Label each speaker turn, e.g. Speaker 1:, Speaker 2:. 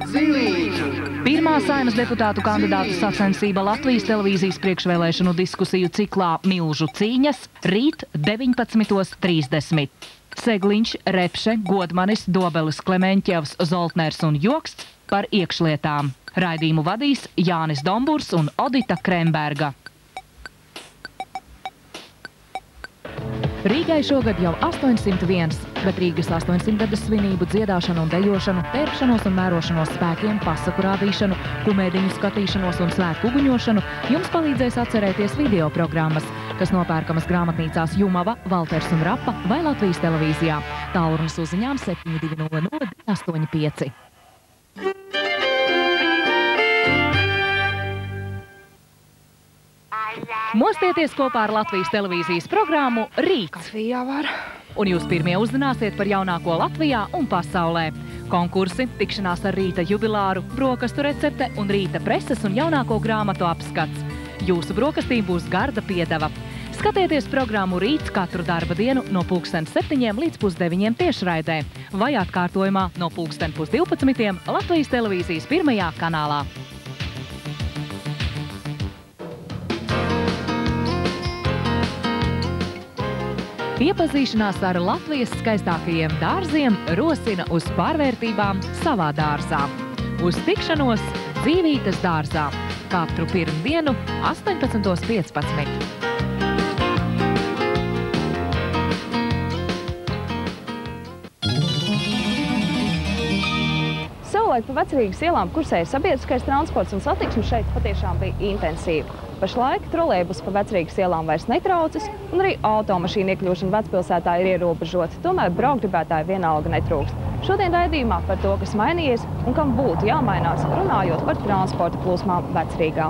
Speaker 1: Zīlīču!
Speaker 2: Pirmā Saeimas deputātu kandidātu sacensība Latvijas televīzijas priekšvēlēšanu diskusiju ciklā Milžu cīņas rīt 19:30. Segliņš, Repše, Godmanis, Dobelis, Klemeņķevs, Zoltners un Joksts par iekšlietām. Raidījumu vadīs Jānis Domburs un Odita Kremberga. Rīgai šogad jau 801, bet Rīgas 800 svinību dziedāšanu un dejošanu, tērpšanos un mērošanos spēkiem, pasaku rādīšanu, kumēdiņu skatīšanos un svētku uguņošanu jums palīdzēs atcerēties video programmas, kas nopērkamas grāmatnīcās Jumava, Valters un Rapa vai Latvijas televīzijā. Tālrunis uzziņām 7200 285. Mostieties kopā ar Latvijas televīzijas programmu Rīts. Un jūs pirmie uzzināsiet par jaunāko Latvijā un pasaulē. Konkursi, tikšanās ar Rīta jubilāru, brokastu recepte un Rīta preses un jaunāko grāmatu apskats. Jūsu brokastīm būs garda piedeva. Skatieties programmu Rīts katru darba dienu no 7:00 līdz 8:30 tiešraidē vai atkārtojumā no 11:30 Latvijas televīzijas pirmajā kanālā. Iepazīšanās ar Latvijas skaistākajiem dārziem rosina uz pārvērtībām savā dārzā. Uz tikšanos Dzīvītes dārzā katru pirmdienu 18:15.
Speaker 3: Savulaik pa Vecrīgas ielām kursēja sabiedriskais transports un satiksme šeit patiešām bija intensīva. Pašlaik trolejbus pa Vecrīgas ielām vairs netraucas, un arī automašīnu iekļūšana vecpilsētā ir ierobežota. Tomēr braukgribētāji vienalga netrūkst. Šodien raidījumā par to, kas mainījies un kam būtu jāmainās, runājot par transporta plūsmām Vecrīgā.